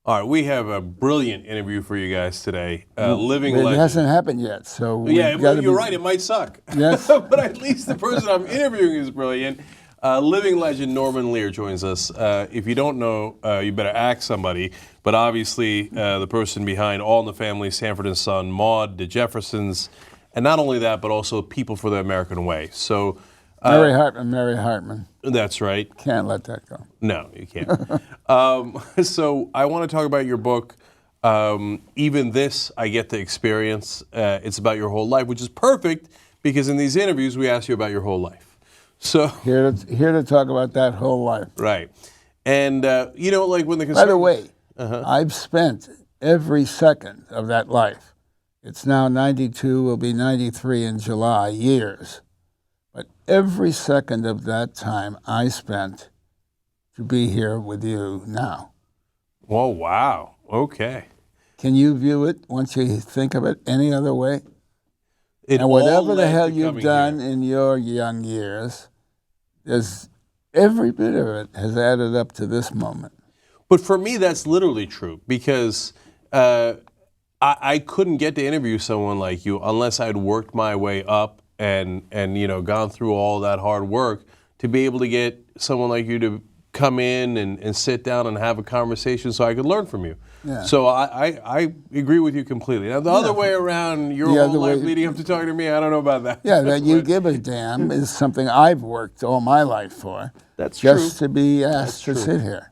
All right, we have a brilliant interview for you guys today. Living It legend. hasn't happened yet, so Yeah, we've gotta you're be- right. It might suck. Yes. But at least the person I'm interviewing is brilliant. Living legend Norman Lear joins us. If you don't know, you better ask somebody. But obviously, the person behind All in the Family, Sanford and Son, Maude, the Jeffersons, and not only that, but also People for the American Way. So Mary Hartman. that's right. Can't let that go. No, you can't. So I want to talk about your book. Even this, I get to experience. It's about your whole life, which is perfect because in these interviews we ask you about your whole life. So Here to talk about that whole life. right, and like when the By the way, Uh-huh. I've spent every second of that life. It's now 92, will be 93 in July, years. But every second of that time I spent to be here with you now. Oh wow, okay. Can you view it once you think of it any other way? It And all whatever the led hell to you've coming done here. in your young years, there's every bit of it has added up to this moment. But for me, that's literally true because I couldn't get to interview someone like you unless I'd worked my way up and gone through all that hard work to be able to get someone like you to come in and sit down and have a conversation so I could learn from you. Yeah. So I agree with you completely. Now the other way around, your The whole other life way- leading up to talking to me, I don't know about that. Yeah, that you But give a damn is something I've worked all my life for. That's just true. to be asked to true. sit here.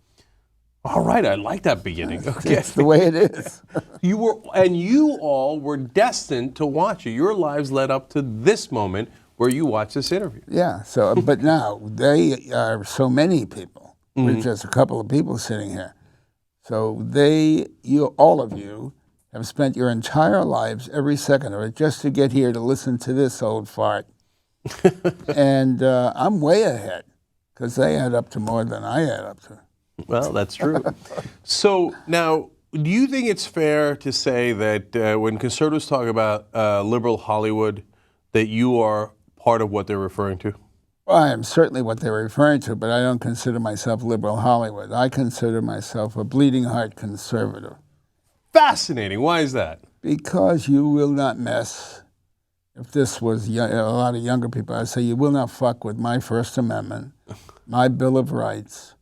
All right, I like that beginning. Okay. It's the way it is. You all were destined to watch it. Your lives led up to this moment where you watch this interview. Yeah. So, but now they are so many people. We're just a couple of people sitting here. So all of you, have spent your entire lives, every second of it, just to get here to listen to this old fart. And I'm way ahead because they add up to more than I add up to. Well, that's true. So now, do you think it's fair to say that when conservatives talk about liberal Hollywood, that you are part of what they're referring to? Well, I am certainly what they're referring to, but I don't consider myself liberal Hollywood. I consider myself a bleeding heart conservative Fascinating. Why is that? because you will not mess. If this was a lot of younger people, I'd say you will not fuck with my First Amendment, my Bill of Rights,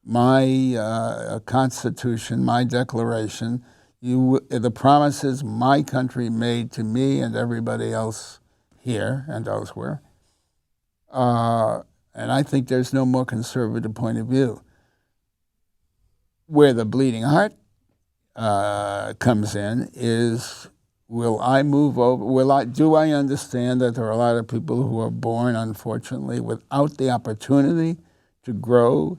my Constitution, my Declaration, the promises my country made to me and everybody else here and elsewhere. And I think there's no more conservative point of view. Where the bleeding heart comes in is, will I move over? Do I understand that there are a lot of people who are born, unfortunately, without the opportunity to grow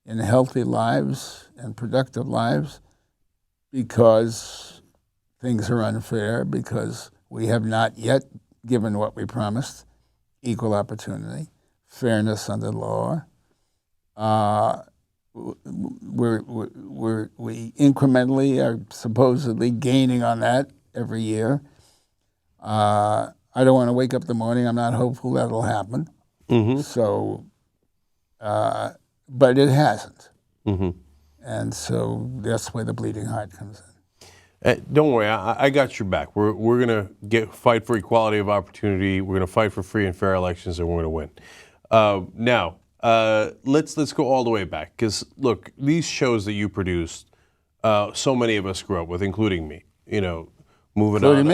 in healthy lives and productive lives because things are unfair, because we have not yet given what we promised, equal opportunity, fairness under law. We incrementally are supposedly gaining on that every year. I don't want to wake up in the morning. I'm not hopeful that'll happen. Mm-hmm. So, but it hasn't. Mm-hmm. And so that's where the bleeding heart comes in. Don't worry, I got your back. We're gonna fight for equality of opportunity. We're gonna fight for free and fair elections, and we're gonna win. Now, let's go all the way back, because look, these shows that you produced, so many of us grew up with, including me. Moving Including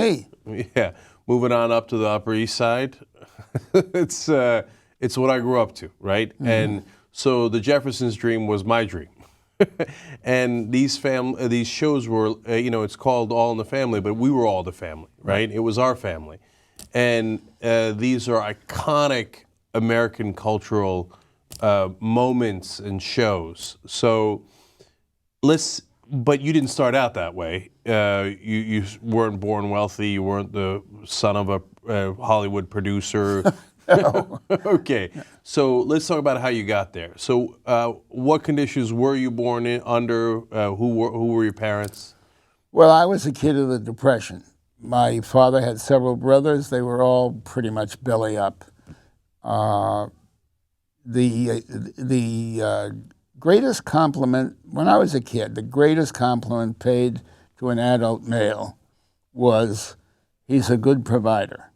on. me. Yeah, moving on up to the Upper East Side. It's what I grew up to, right? Mm-hmm. And so the Jeffersons' dream was my dream. And these shows were, it's called All in the Family, but we were all the family, right? It was our family. And these are iconic American cultural moments and shows. So but you didn't start out that way. You weren't born wealthy. You weren't the son of a Hollywood producer. No. Okay, so let's talk about how you got there. So, what conditions were you born in under? Who were your parents? Well, I was a kid of the Depression. My father had several brothers. They were all pretty much belly up. The greatest compliment, when I was a kid, the greatest compliment paid to an adult male was, he's a good provider.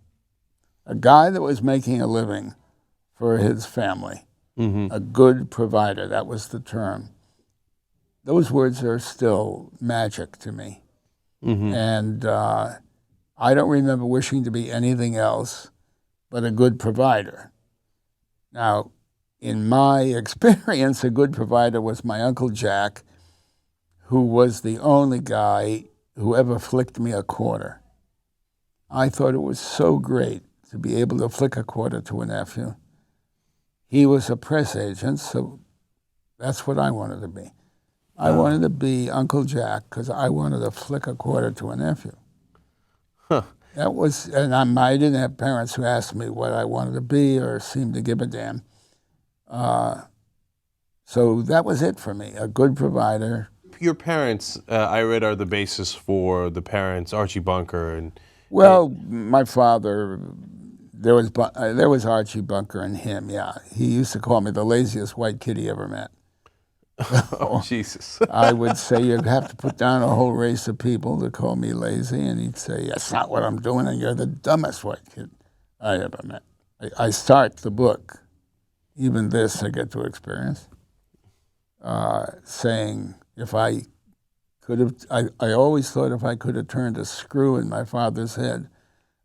A guy that was making a living for his family. A good provider, that was the term. Those words are still magic to me. And I don't remember wishing to be anything else but a good provider. Now, in my experience, a good provider was my Uncle Jack, who was the only guy who ever flicked me a quarter. I thought it was so great to be able to flick a quarter to a nephew. He was a press agent, so that's what I wanted to be. I wanted to be Uncle Jack because I wanted to flick a quarter to a nephew. That was, and I didn't have parents who asked me what I wanted to be or seemed to give a damn. So that was it for me, a good provider. Your parents, I read, are the basis for the parents, Archie Bunker and... Well, my father, there was Archie Bunker and him, yeah. He used to call me the laziest white kid he ever met. Oh, Jesus. I would say you'd have to put down a whole race of people to call me lazy, and he'd say, that's not what I'm doing, and you're the dumbest white kid I ever met. I start the book, even this I get to experience, saying if I could have, I always thought if I could have turned a screw in my father's head,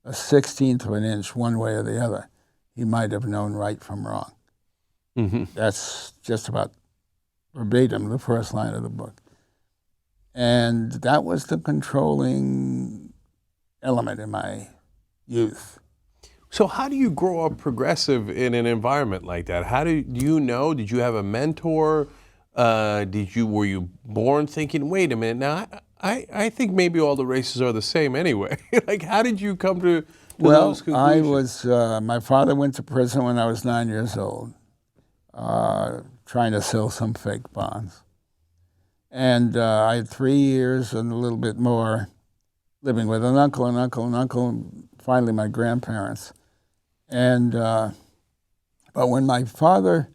a 16th of an inch one way or the other, he might have known right from wrong. That's just about verbatim the first line of the book. And that was the controlling element in my youth. So how do you grow up progressive in an environment like that? How do you know? Did you have a mentor? Were you born thinking, wait a minute, now I think maybe all the races are the same anyway? Like, how did you come to those conclusions? My father went to prison when I was 9 years old, trying to sell some fake bonds. And I had 3 years and a little bit more living with an uncle, and finally my grandparents. And but when my father,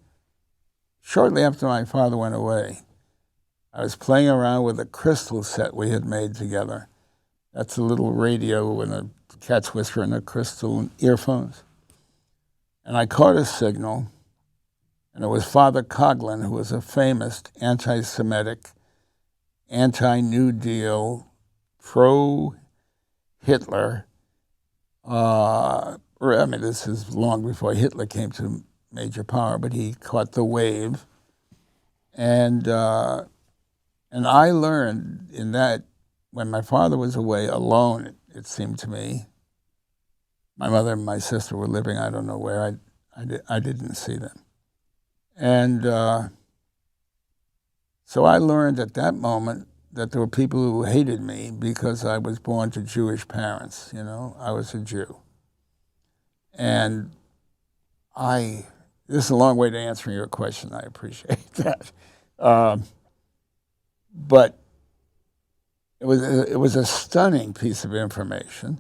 shortly after my father went away, I was playing around with a crystal set we had made together. That's a little radio and a cat's whisper and a crystal and earphones. And I caught a signal, and it was Father Coughlin, who was a famous anti-Semitic, anti-New Deal, pro-Hitler. This is long before Hitler came to major power, but he caught the wave. And I learned in that when my father was away alone, it seemed to me, my mother and my sister were living, I don't know where, I didn't see them. And so I learned at that moment that there were people who hated me because I was born to Jewish parents, I was a Jew. And this is a long way to answering your question, I appreciate that. But it was a stunning piece of information.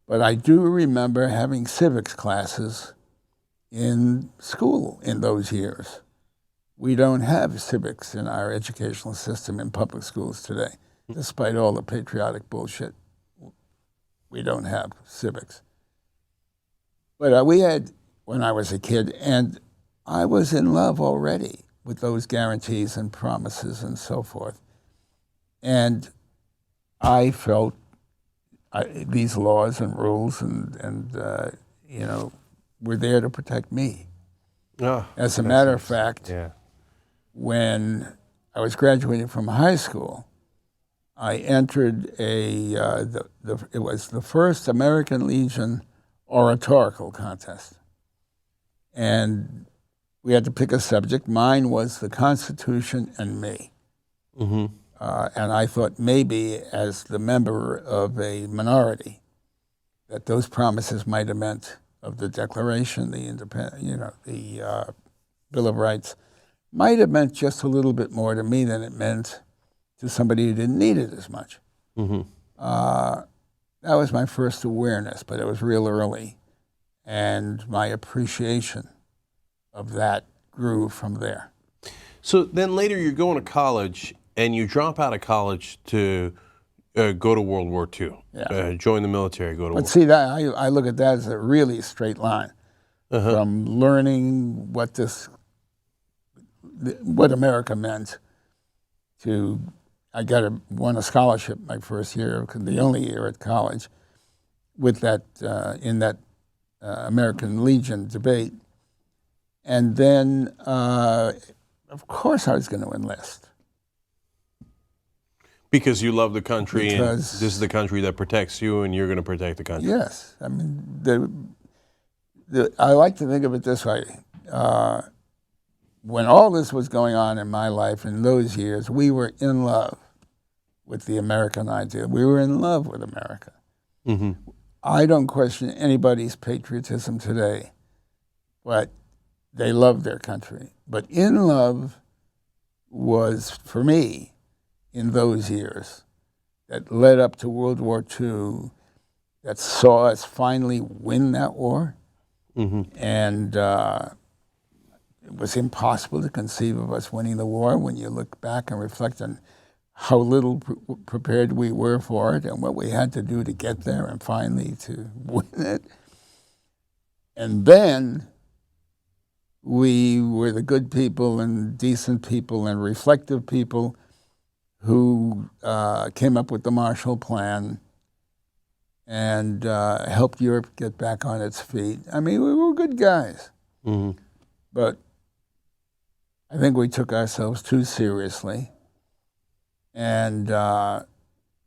But I do remember having civics classes in school in those years. We don't have civics in our educational system in public schools today. Despite all the patriotic bullshit, we don't have civics. But we had, when I was a kid, and I was in love already with those guarantees and promises and so forth. And I felt these laws and rules and were there to protect me. Oh, as a matter of fact, when I was graduating from high school, I entered it was the first American Legion oratorical contest. And we had to pick a subject. Mine was the Constitution and me. And I thought maybe as the member of a minority that those promises might have meant of the Declaration, the Bill of Rights, might have meant just a little bit more to me than it meant to somebody who didn't need it as much. That was my first awareness, but it was real early. And my appreciation of that grew from there. So then later you're going to college, and you drop out of college to go to World War II, Yeah. join the military, go to war. But see, that I look at that as a really straight line from learning what America meant to. I won a scholarship my first year, the only year at college, with that in that American Legion debate, and then of course I was going to enlist. Because you love the country, and Because- this is the country that protects you, and you're going to protect the country. Yes, I mean, I like to think of it this way. When all this was going on in my life in those years, we were in love with the American idea. We were in love with America. Mm-hmm. I don't question anybody's patriotism today, but they love their country. But in love was, for me, in those years that led up to World War II, that saw us finally win that war. Mm-hmm. And it was impossible to conceive of us winning the war when you look back and reflect on how little prepared we were for it and what we had to do to get there and finally to win it. And then we were the good people and decent people and reflective people who came up with the Marshall Plan and helped Europe get back on its feet. I mean, we were good guys. Mm-hmm. But I think we took ourselves too seriously. And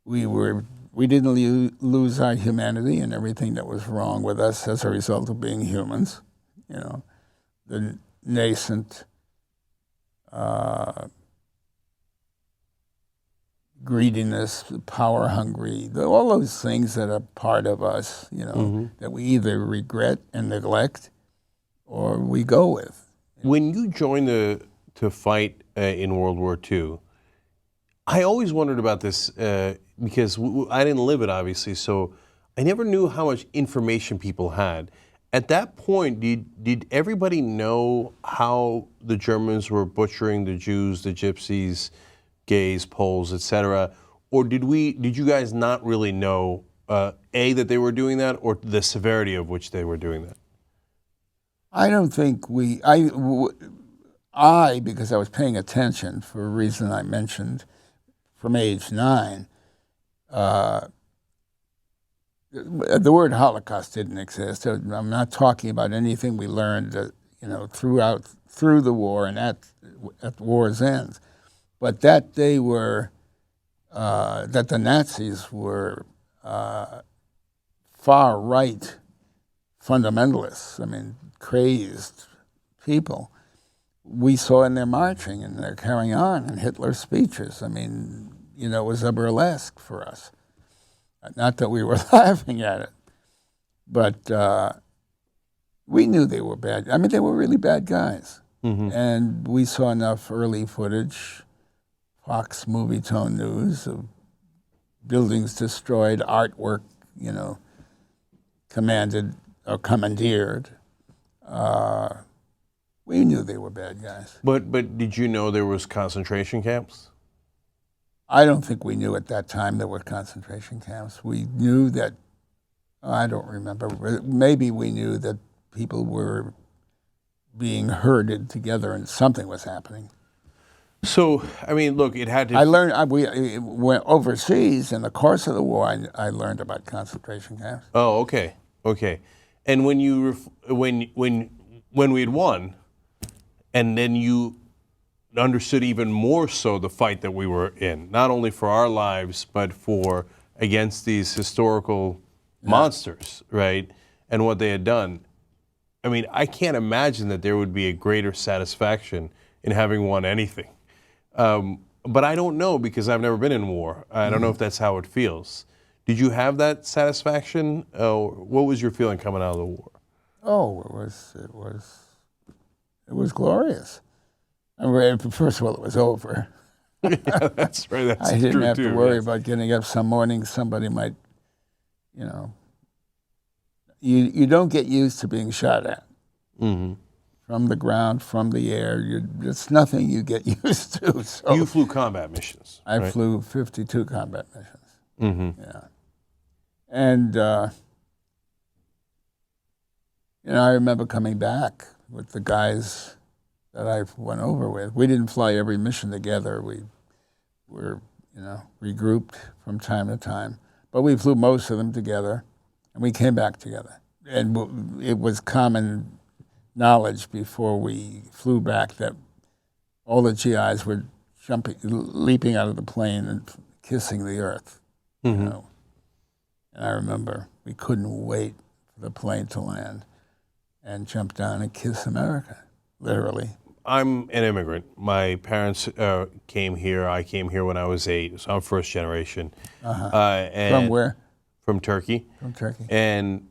we didn't lose our humanity and everything that was wrong with us as a result of being humans. You know, the nascent greediness, power hungry, all those things that are part of us, you know, that we either regret and neglect or we go with. When you joined to fight in World War II, I always wondered about this because I didn't live it, obviously, so I never knew how much information people had. At that point, did everybody know how the Germans were butchering the Jews, the Gypsies, gays, Poles, etc., or did you guys not really know A, that they were doing that, or the severity of which they were doing that? I don't think I, because I was paying attention for a reason I mentioned from age 9, the word Holocaust didn't exist. I'm not talking about anything we learned, through the war and at the war's end, but that they were, that the Nazis were far right fundamentalists. I mean, crazed people. We saw in their marching and their carrying on and Hitler's speeches. I mean, it was a burlesque for us. Not that we were laughing at it, but we knew they were bad. I mean, they were really bad guys. Mm-hmm. And we saw enough early footage, Fox Movie Tone News, of buildings destroyed, artwork, commandeered. We knew they were bad guys. But did you know there was concentration camps? I don't think we knew at that time there were concentration camps. We knew that, I don't remember, maybe we knew that people were being herded together and something was happening. So, I mean, look, it had to... I learned, we went overseas in the course of the war, I learned about concentration camps. Oh, okay. And when we had won, and then you understood even more so the fight that we were in, not only for our lives, but against these historical monsters, right? And what they had done. I mean, I can't imagine that there would be a greater satisfaction in having won anything. But I don't know because I've never been in war. I don't know if that's how it feels. Did you have that satisfaction? What was your feeling coming out of the war? Oh, it was glorious. I mean, first of all, it was over. Yeah, that's right. That's I didn't true have too, to worry yes. about getting up some morning. Somebody might, you don't get used to being shot at. Mm-hmm. from the ground, from the air. It's nothing you get used to. So You flew combat missions, I right? flew 52 combat missions. Mm-hmm. Yeah. And, I remember coming back with the guys that I went over with. We didn't fly every mission together. We were, regrouped from time to time. But we flew most of them together, and we came back together. And it was common knowledge before we flew back that all the GIs were leaping out of the plane and kissing the earth. Mm-hmm. And I remember we couldn't wait for the plane to land and jump down and kiss America, literally. I'm an immigrant. My parents came here. I came here when I was 8, so I'm first generation. From where? From Turkey. From Turkey. And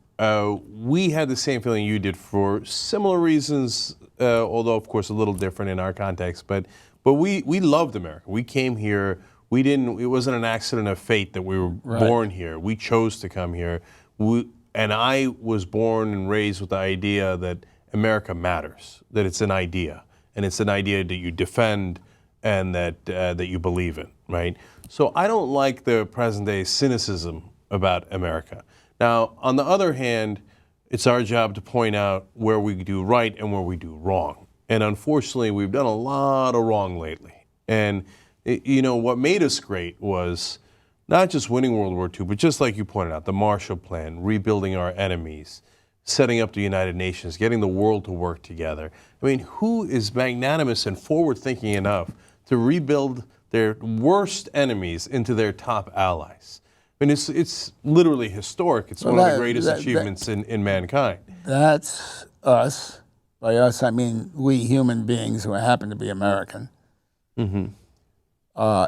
we had the same feeling you did for similar reasons, although of course a little different in our context. But we loved America. We came here. We didn't. It wasn't an accident of fate that we were born here. We chose to come here. And I was born and raised with the idea that America matters. That it's an idea, and it's an idea that you defend and that you believe in. Right. So I don't like the present day cynicism about America. Now, on the other hand, it's our job to point out where we do right and where we do wrong. And unfortunately, we've done a lot of wrong lately. And what made us great was not just winning World War II, but just like you pointed out, the Marshall Plan, rebuilding our enemies, setting up the United Nations, getting the world to work together. I mean, who is magnanimous and forward-thinking enough to rebuild their worst enemies into their top allies? I mean, it's literally historic. It's one of the greatest achievements in mankind. That's us. By us, I mean we human beings who happen to be American,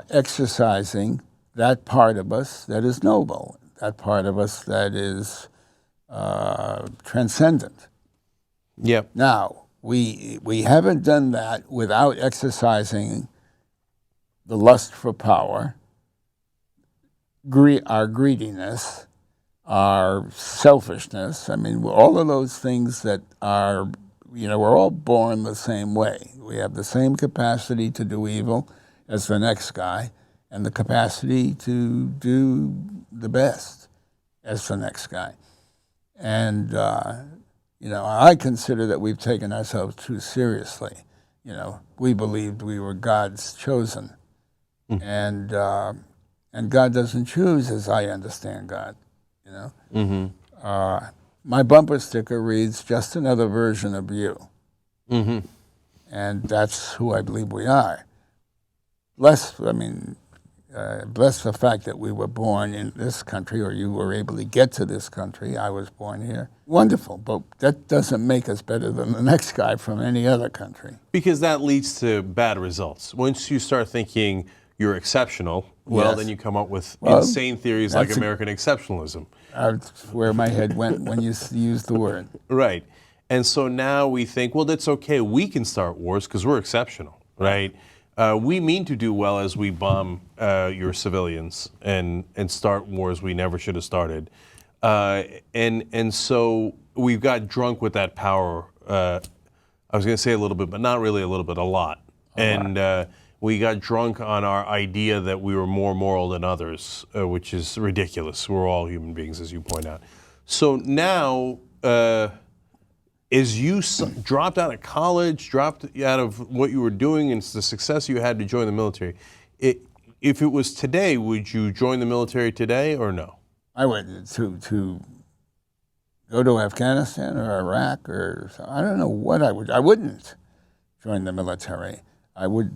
exercising that part of us that is noble, that part of us that is transcendent. Yep. Now, we haven't done that without exercising the lust for power, our greediness, our selfishness. I mean, all of those things that are, we're all born the same way. We have the same capacity to do evil as the next guy, and the capacity to do the best as the next guy. And, I consider that we've taken ourselves too seriously. We believed we were God's chosen. And God doesn't choose as I understand God, My bumper sticker reads, "Just another version of you." And that's who I believe we are. Bless the fact that we were born in this country, or you were able to get to this country. I was born here. Wonderful, but that doesn't make us better than the next guy from any other country. Because that leads to bad results. Once you start thinking you're exceptional, then you come up with insane theories like American exceptionalism. That's where my head went when you used the word. Right. And so now we think, well, that's okay. We can start wars because we're exceptional, right? We mean to do well as we bomb your civilians and start wars we never should have started. And so we've got drunk with that power. I was going to say a little bit, but not really a little bit, a lot. We got drunk on our idea that we were more moral than others, which is ridiculous. We're all human beings, as you point out. So now, as you dropped out of college, dropped out of what you were doing and the success you had to join the military, if it was today, would you join the military today or no? I went to go to Afghanistan or Iraq or I don't know what I would. I wouldn't join the military. I would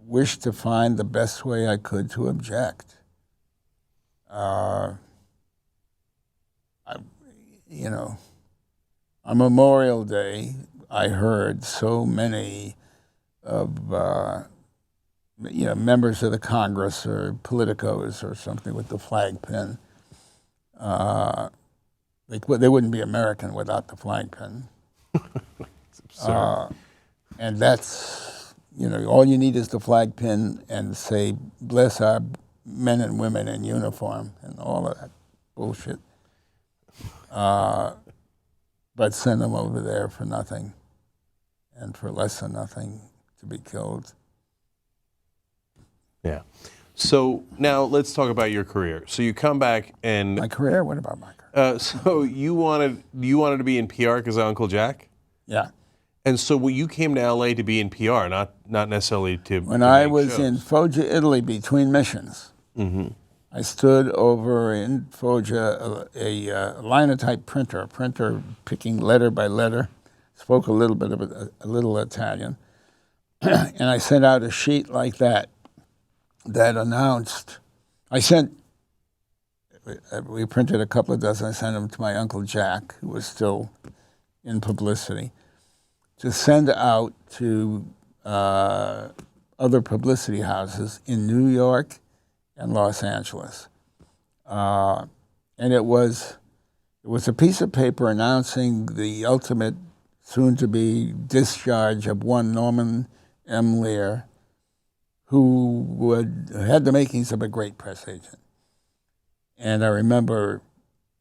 wish to find the best way I could to object. On Memorial Day, I heard so many of members of the Congress or politicos or something with the flag pin. They wouldn't be American without the flag pin. And that's, all you need is the flag pin and say, "Bless our men and women in uniform," and all of that bullshit. But send them over there for nothing. and for less than nothing to be killed. Yeah. So now let's talk about your career. So you come back and My career? What about my career? so you wanted to be in PR because of Uncle Jack, Yeah. and so you came to LA to be in PR, not necessarily to. When to I make was shows. in Foggia, Italy, between missions, I stood over in Foggia, a linotype printer, a printer picking letter by letter, spoke a little bit of a little Italian, and I sent out a sheet like that announced. We printed a couple of dozen. I sent them to my Uncle Jack, who was still in publicity, to send out to other publicity houses in New York and Los Angeles. And it was a piece of paper announcing the ultimate soon-to-be discharge of one Norman M. Lear, who had the makings of a great press agent. And I remember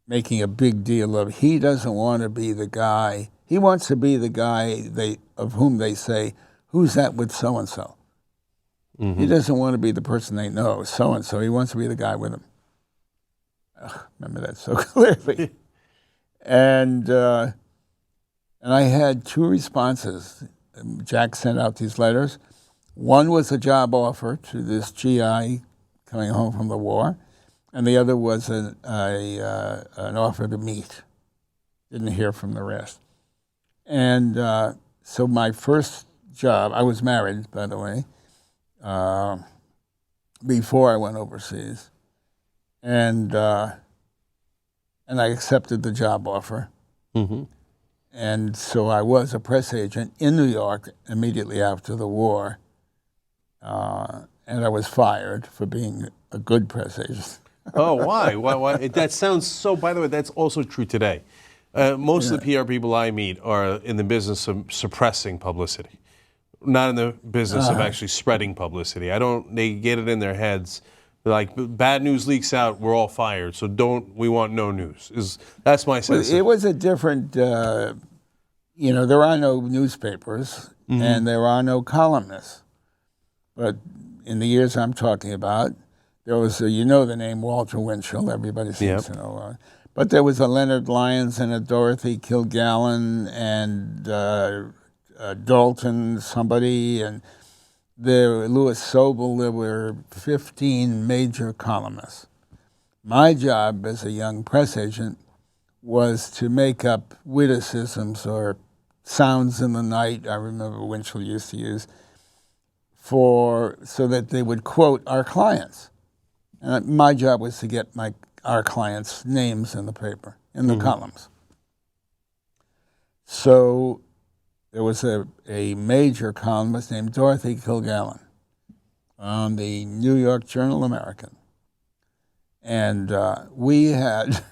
making a big deal of, he doesn't want to be the guy, he wants to be the guy of whom they say, who's that with so-and-so? He doesn't want to be the person they know, so-and-so. He wants to be the guy with him. Remember that so clearly. And I had two responses. Jack sent out these letters. One was a job offer to this GI coming home from the war, and the other was an offer to meet. Didn't hear from the rest. And so my first job, I was married, by the way, before I went overseas, and I accepted the job offer. And so I was a press agent in New York immediately after the war, and I was fired for being a good press agent. Oh, why? Why? That sounds so. By the way, that's also true today. Most of the PR people I meet are in the business of suppressing publicity, not in the business of actually spreading publicity. They get it in their heads, like, bad news leaks out, we're all fired, so we want no news. That's my sense. It was a different, there are no newspapers and there are no columnists. But in the years I'm talking about, there was, the name Walter Winchell, everybody seems to know. But there was a Leonard Lyons and a Dorothy Kilgallen and Dalton, somebody, and Louis Sobel. There were 15 major columnists. My job as a young press agent was to make up witticisms or sounds in the night, I remember Winchell used to use, so that they would quote our clients. And my job was to get our clients' names in the paper, in the columns. So there was a major columnist named Dorothy Kilgallen on the New York Journal-American. And we had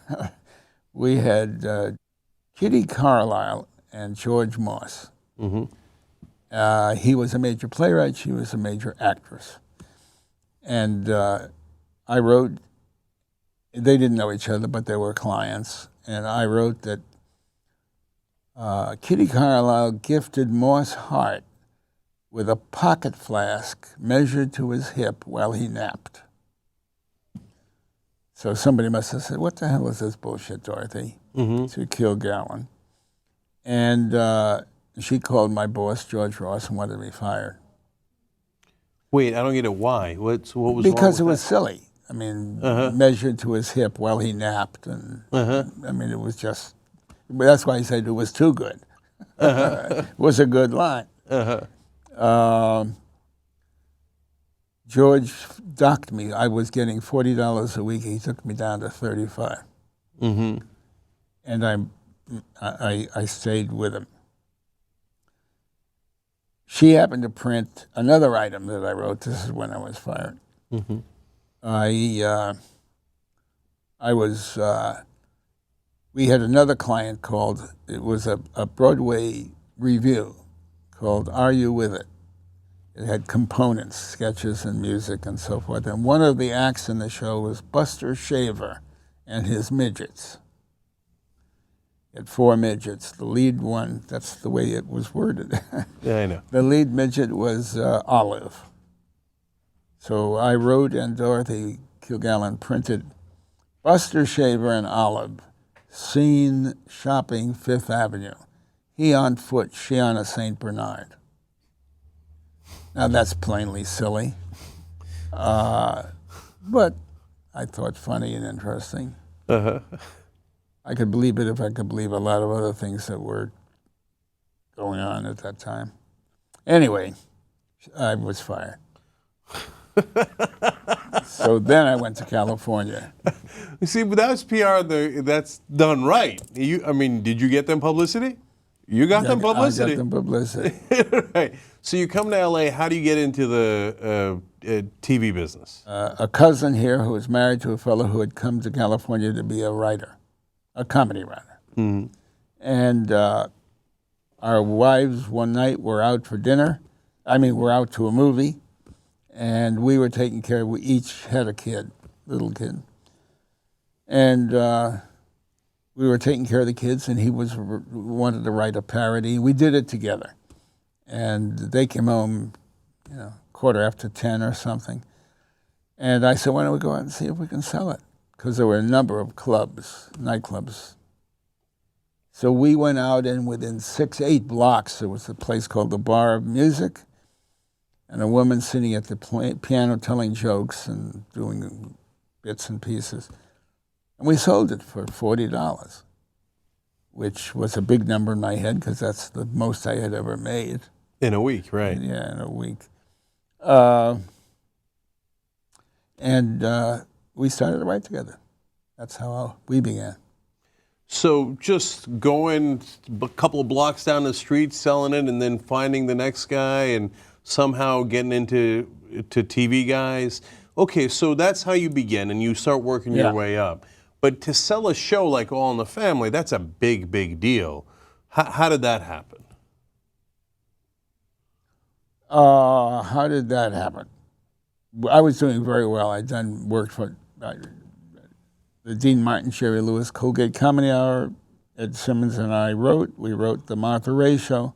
Kitty Carlisle and George Moss. He was a major playwright, she was a major actress. And I wrote, they didn't know each other, but they were clients. And I wrote that Kitty Carlisle gifted Moss Hart with a pocket flask measured to his hip while he napped. So somebody must have said, what the hell is this bullshit, Dorothy? To Kilgallen. And she called my boss, George Ross, and wanted to be fired. Wait, I don't get it. Why? What was because it wrong with was silly. I mean, measured to his hip while he napped. And I mean, it was just, that's why I said it was too good. It was a good line. George docked me. I was getting $40 a week. He took me down to $35. And I stayed with him. She happened to print another item that I wrote. This is when I was fired. We had another client called, it was a Broadway review called Are You With It? It had components, sketches and music and so forth. And one of the acts in the show was Buster Shaver and his midgets. Had 4 midgets. The lead one, that's the way it was worded. Yeah, I know. The lead midget was Olive. So I wrote and Dorothy Kilgallen printed Buster Shaver and Olive, seen shopping Fifth Avenue. He on foot, she on a St. Bernard. Now that's plainly silly, but I thought funny and interesting. Uh-huh. I could believe it if I could believe a lot of other things that were going on at that time. Anyway, I was fired. So then I went to California. You see, but that was PR. That's done right. I mean, did you get them publicity? You got them publicity. I got them publicity. Right. So you come to LA. How do you get into the TV business? A cousin here who was married to a fellow who had come to California to be a writer, a comedy writer. Mm-hmm. And our wives one night were out for dinner. We're out to a movie. And we were taking care of, we each had a kid, little kid. And we were taking care of the kids, and he wanted to write a parody. We did it together. And they came home, 10:15 or something. And I said, why don't we go out and see if we can sell it? Because there were a number of clubs, nightclubs. So we went out, and within 8 blocks, there was a place called the Bar of Music, and a woman sitting at the piano telling jokes and doing bits and pieces. And we sold it for $40, which was a big number in my head because that's the most I had ever made. In a week, right? Yeah, in a week. And we started to write together. That's how we began. So just going a couple of blocks down the street, selling it, and then finding the next guy and somehow getting into TV guys. Okay, so that's how you begin, and you start working your way up. But to sell a show like All in the Family, that's a big, big deal. How did that happen? How did that happen? I was doing very well. I'd done work for the Dean Martin, Jerry Lewis, Colgate Comedy Hour. Ed Simmons and I wrote. We wrote the Martha Ray Show.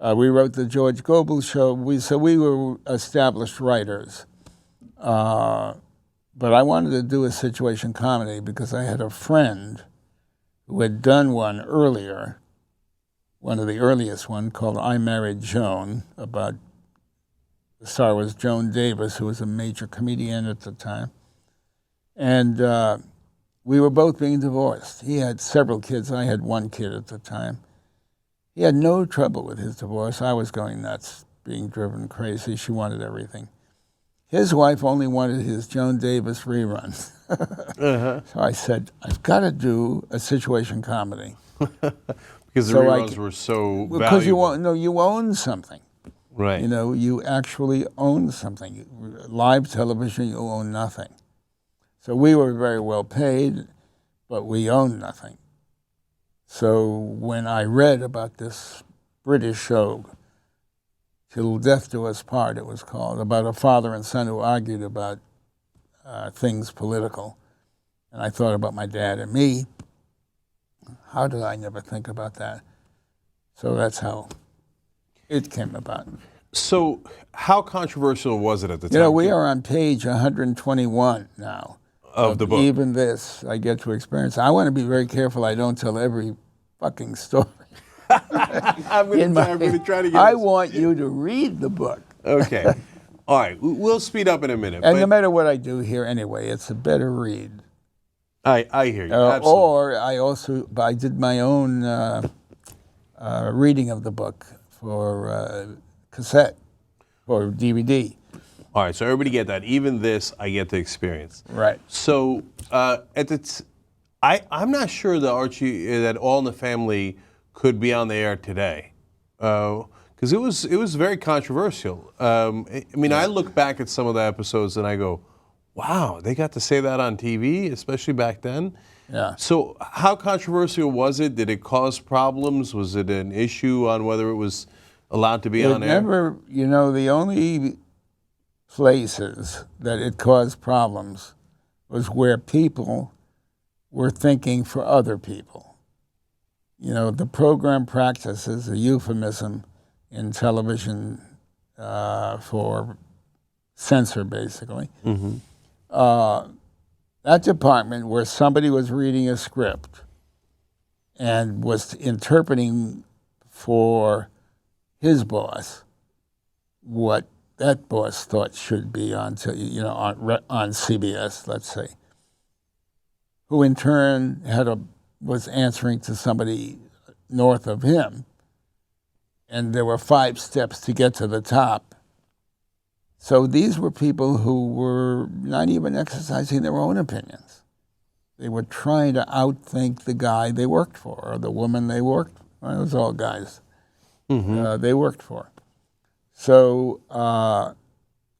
We wrote the George Goebel Show. So we were established writers. But I wanted to do a situation comedy because I had a friend who had done one earlier, one of the earliest one, called I Married Joan, about the star was Joan Davis, who was a major comedian at the time. And we were both being divorced. He had several kids. I had 1 kid at the time. He had no trouble with his divorce. I was going nuts, being driven crazy. She wanted everything. His wife only wanted his Joan Davis reruns. So I said, I've got to do a situation comedy. Because the reruns were so valuable. Because you own something. Right. You actually own something. Live television, you own nothing. So we were very well paid, but we owned nothing. So when I read about this British show, Till Death Do Us Part, it was called, about a father and son who argued about things political, and I thought about my dad and me, how did I never think about that? So that's how it came about. So how controversial was it at the time? We are on page 121 now. Of the book. Even this, I get to experience. I want to be very careful I don't tell every fucking story. I'm going to try to get I want you to read the book. Okay. All right. We'll speed up in a minute. And no matter what I do here anyway, it's a better read. I hear you. Absolutely. Or I did my own reading of the book for cassette or DVD. All right, so everybody get that. Even this, I get to experience. Right. So I'm not sure that Archie, that All in the Family could be on the air today, because it was very controversial. I look back at some of the episodes and I go, wow, they got to say that on TV, especially back then. Yeah. So how controversial was it? Did it cause problems? Was it an issue on whether it was allowed to be on air? Never. The only places that it caused problems was where people were thinking for other people. the program practice is a euphemism in television for censor, basically. That department where somebody was reading a script and was interpreting for his boss what that boss thought should be on CBS, let's say, who in turn was answering to somebody north of him, and there were 5 steps to get to the top. So these were people who were not even exercising their own opinions. They were trying to outthink the guy they worked for, or the woman they worked for. Well, it was all guys they worked for. So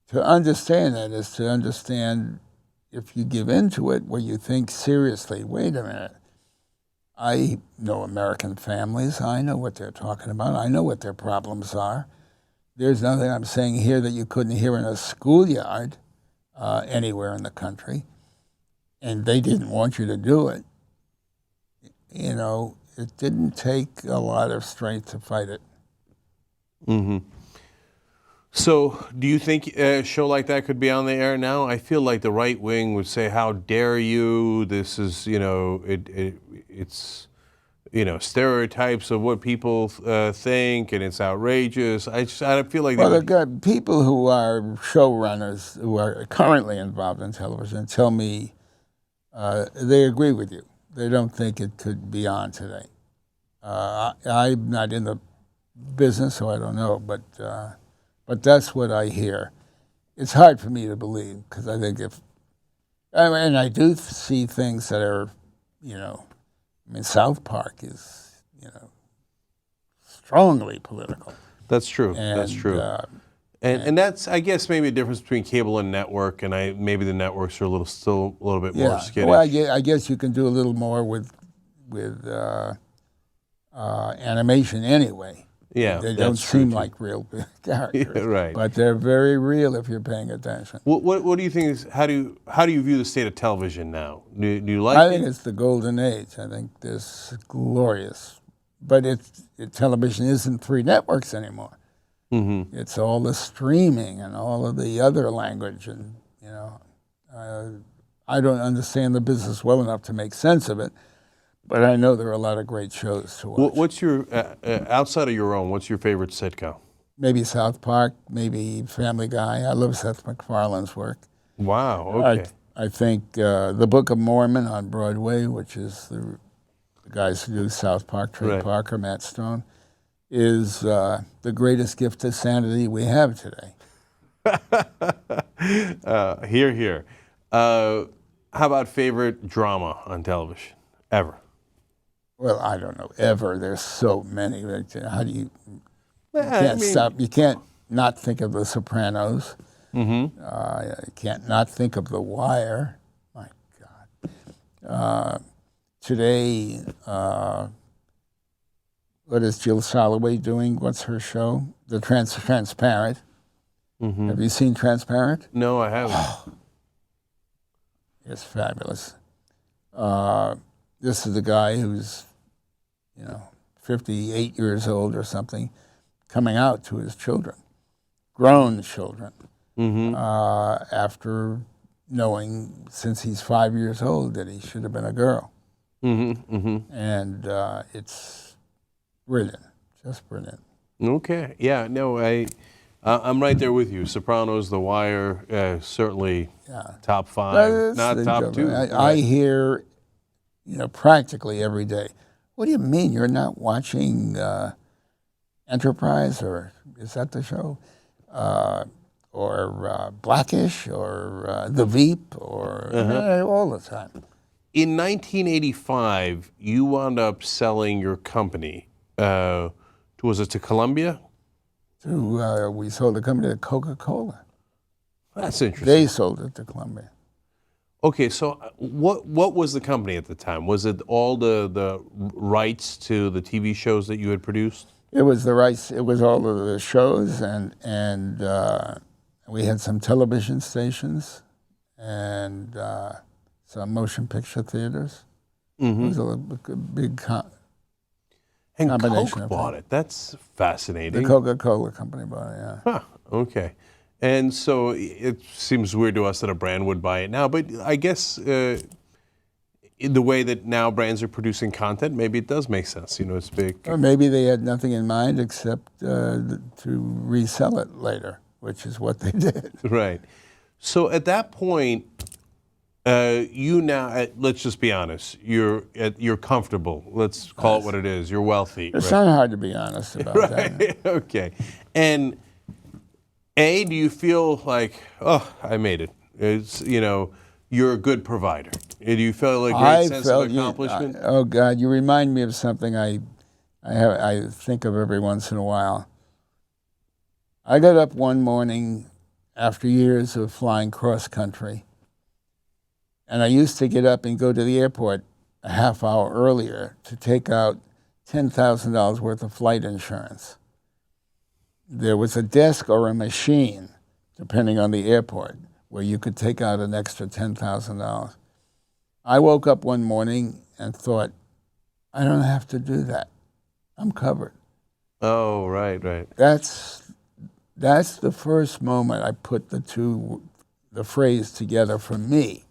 to understand that is to understand, if you give into it, where you think seriously, wait a minute, I know American families. I know what they're talking about. I know what their problems are. There's nothing I'm saying here that you couldn't hear in a schoolyard anywhere in the country, and they didn't want you to do it. It didn't take a lot of strength to fight it. So, do you think a show like that could be on the air now? I feel like the right wing would say, "How dare you? This is, it's, stereotypes of what people think, and it's outrageous." I feel like people who are showrunners who are currently involved in television tell me they agree with you. They don't think it could be on today. I'm not in the business, so I don't know, but that's what I hear. It's hard for me to believe, because I think and I do see things that are, South Park is, strongly political. That's true. That's true. And that's, I guess, maybe a difference between cable and network, and maybe the networks are still a little bit more skittish. Well, I guess you can do a little more with animation anyway. Yeah, they don't seem like real characters, yeah, right? But they're very real if you're paying attention. What do you think is how do you view the state of television now? Do you like it? I think it's the golden age. I think this glorious, but television isn't 3 networks anymore. It's all the streaming and all of the other language, and I don't understand the business well enough to make sense of it. But I know there are a lot of great shows to watch. What's your, outside of your own, what's your favorite sitcom? Maybe South Park, maybe Family Guy. I love Seth MacFarlane's work. Wow, okay. I think the Book of Mormon on Broadway, which is the guys who do South Park, Trey Parker, Matt Stone, is the greatest gift to sanity we have today. Hear, hear. How about favorite drama on television, ever? Well, I don't know, ever. There's so many. How do you can't stop. You can't not think of The Sopranos. You can't not think of The Wire. My God. Today, what is Jill Soloway doing? What's her show? Transparent. Have you seen Transparent? No, I haven't. It's fabulous. This is the guy who's 58 years old or something, coming out to his children, grown children, after knowing since he's 5 years old that he should have been a girl. And it's brilliant, just brilliant. Okay, yeah, no, I'm right there with you. Sopranos, The Wire, certainly top 5, not top 2. I hear, practically every day, what do you mean you're not watching Enterprise, or is that the show? Or Blackish, or The Veep, or all the time. In 1985, you wound up selling your company. Was it to Columbia? We sold the company to Coca-Cola. That's interesting. They sold it to Columbia. Okay, so what was the company at the time? Was it all the rights to the TV shows that you had produced? It was the rights. It was all of the shows, and we had some television stations and some motion picture theaters. It was a big. And combination Coke of bought things. it. That's The fascinating. Coca-Cola company bought it, yeah. Huh, okay. And so it seems weird to us that a brand would buy it now, but I guess in the way that now brands are producing content, maybe it does make sense. You know, it's big. Or maybe they had nothing in mind except to resell it later, which is what they did. Right. So at that point, you now, let's just be honest, you're comfortable. Let's call it what it is. You're wealthy. It's right? not hard to be honest about that. Right. Okay. And do you feel like, oh, I made it? It's, you know, you're a good provider. Do you feel a great sense of accomplishment? Oh God, you remind me of something I think of every once in a while. I got up one morning after years of flying cross country, and I used to get up and go to the airport a half hour earlier to take out $10,000 worth of flight insurance. There was a desk or a machine, depending on the airport, where you could take out an extra $10,000. I woke up one morning and thought, I don't have to do that. I'm covered. Oh, right, right. That's the first moment I put the phrase together for me.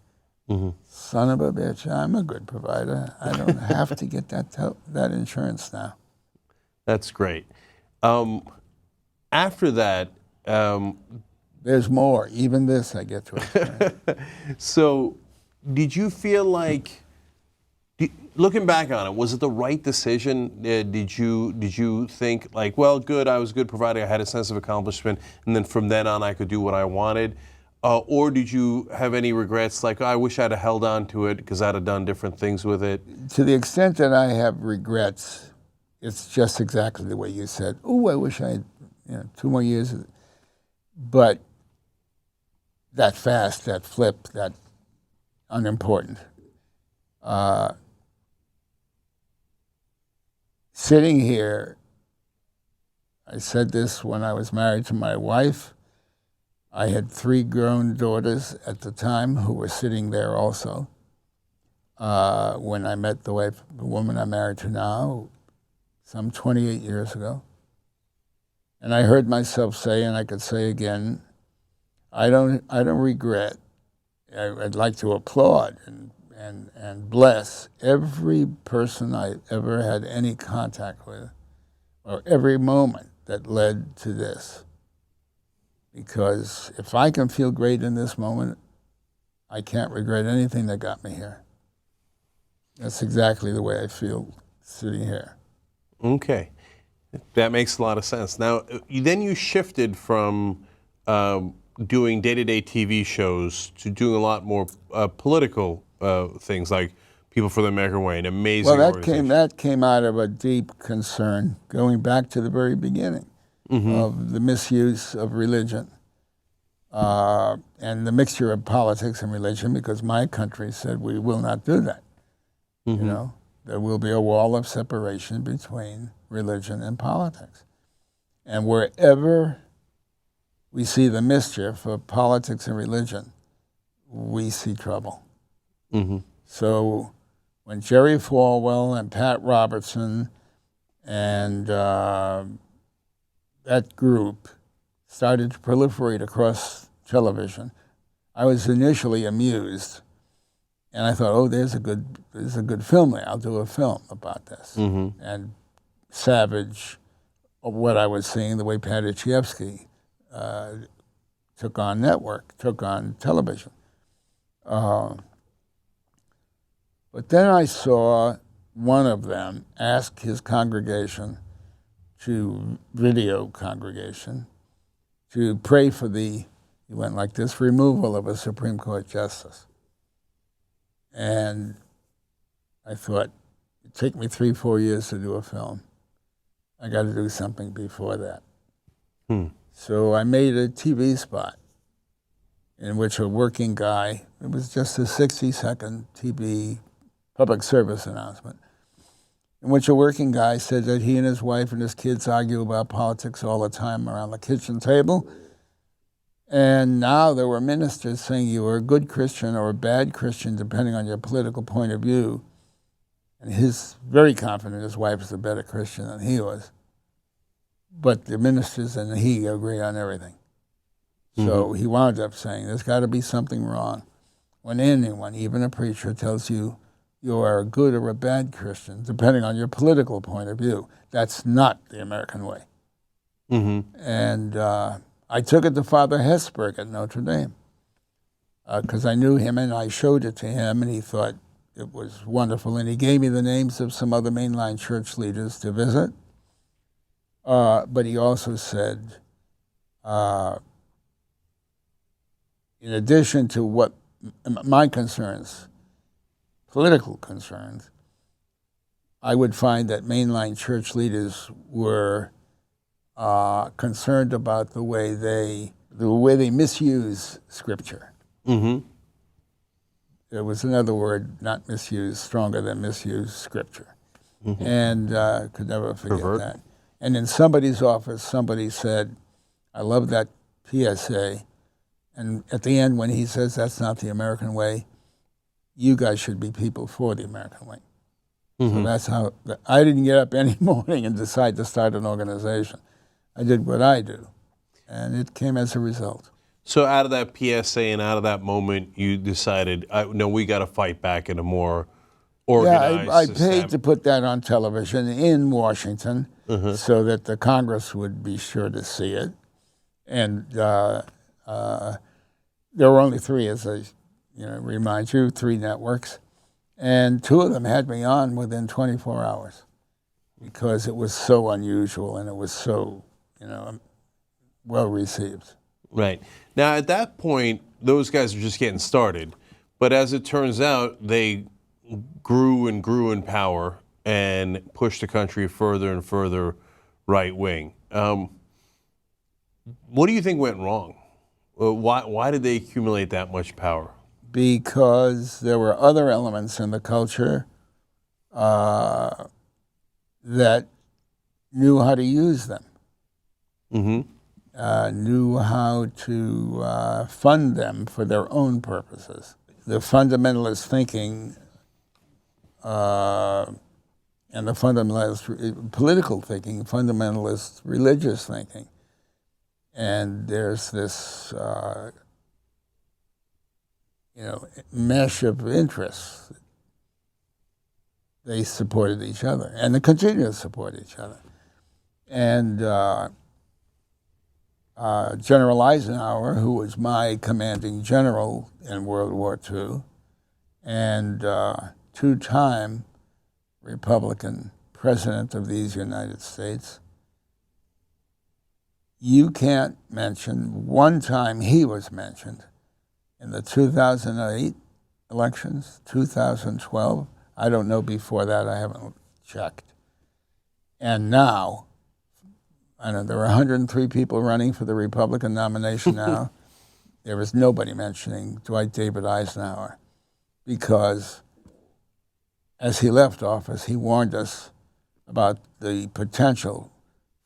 Mm-hmm. Son of a bitch, I'm a good provider. I don't have to get that insurance now. That's great. After that, there's more. Even this I get to experience. So, did you feel like, looking back on it, was it the right decision? Did you think like, well, good, I was a good provider, I had a sense of accomplishment, and then from then on I could do what I wanted? Or did you have any regrets, like, oh, I wish I'd have held on to it because I'd have done different things with it? To the extent that I have regrets, it's just exactly the way you said. Oh, I wish I had 2 more years. But that fast, that flip, that unimportant. Sitting here, I said this when I was married to my wife. I had 3 grown daughters at the time who were sitting there also. When I met the woman I'm married to now, some 28 years ago. And I heard myself say, and I could say again, I don't regret. I'd like to applaud and bless every person I ever had any contact with, or every moment that led to this. Because if I can feel great in this moment, I can't regret anything that got me here. That's exactly the way I feel sitting here. Okay. That makes a lot of sense. Now, then you shifted from doing day-to-day TV shows to doing a lot more political things, like People for the American Way, an amazing organization. That came out of a deep concern, going back to the very beginning, of the misuse of religion and the mixture of politics and religion, because my country said we will not do that. You know, there will be a wall of separation between religion and politics. And wherever we see the mischief of politics and religion, we see trouble. So when Jerry Falwell and Pat Robertson and that group started to proliferate across television, I was initially amused. And I thought, oh, there's a good film there. I'll do a film about this. And savage of what I was seeing, the way Padachevsky took on television. But then I saw one of them ask his congregation, video congregation, to pray for he went like this, removal of a Supreme Court justice. And I thought, it'd take me 3-4 years to do a film. I got to do something before that. So I made a TV spot in which a working guy, it was just a 60-second TV public service announcement, in which a working guy said that he and his wife and his kids argue about politics all the time around the kitchen table. And now there were ministers saying you were a good Christian or a bad Christian, depending on your political point of view. and he's very confident his wife is a better Christian than he was. But the ministers and he agree on everything. So he wound up saying, there's got to be something wrong. When anyone, even a preacher, tells you you are a good or a bad Christian, depending on your political point of view, that's not the American way. And I took it to Father Hesburgh at Notre Dame because I knew him, and I showed it to him, and he thought it was wonderful. And he gave me the names of some other mainline church leaders to visit. But he also said, in addition to what my concerns, political concerns, I would find that mainline church leaders were concerned about the way they misuse Scripture. There was another word, not misuse, stronger than misuse Scripture, and could never forget that. And in somebody's office, somebody said, "I love that PSA." And at the end, when he says that's not the American way, you guys should be people for the American way. So that's how, I didn't get up any morning and decide to start an organization. I did what I do, and it came as a result. So out of that PSA and out of that moment, you decided, no, we got to fight back in a more organized I system. paid to put that on television in Washington so that the Congress would be sure to see it. And there were only three, as I remind you, 3 networks. And 2 of them had me on within 24 hours because it was so unusual and it was so, well received. Right. Now, at that point, those guys were just getting started. But as it turns out, they grew and grew in power and pushed the country further and further right wing. What do you think went wrong? Why did they accumulate that much power? Because there were other elements in the culture that knew how to use them, knew how to fund them for their own purposes. The fundamentalist thinking and the fundamentalist political thinking, fundamentalist religious thinking. And there's this mesh of interests. They supported each other, and they continue to support each other. And General Eisenhower, who was my commanding general in World War II, and 2-time Republican president of these United States, you can't mention one time he was mentioned in the 2008 elections, 2012. I don't know before that. I haven't checked. And now, I know there are 103 people running for the Republican nomination now. There is nobody mentioning Dwight David Eisenhower because as he left office, he warned us about the potential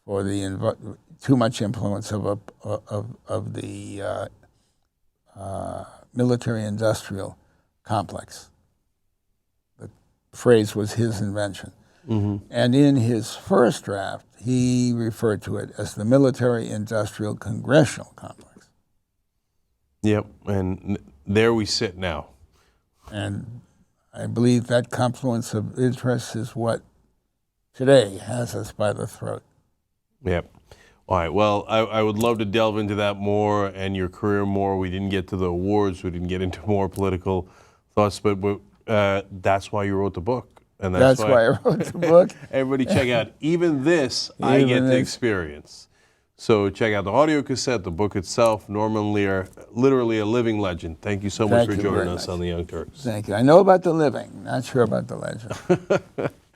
for the too much influence of the military-industrial complex. The phrase was his invention. And in his first draft, he referred to it as the military-industrial congressional complex. Yep, and there we sit now. And I believe that confluence of interests is what today has us by the throat. Yep. All right. Well, I would love to delve into that more and your career more. We didn't get to the awards. We didn't get into more political thoughts, but that's why you wrote the book. And that's why I wrote the book. Everybody check out Even This, I Get to Experience. So check out the audio cassette, the book itself, Norman Lear, literally a living legend. Thank you so much for joining us on the Young Turks. Thank you. I know about the living, not sure about the legend.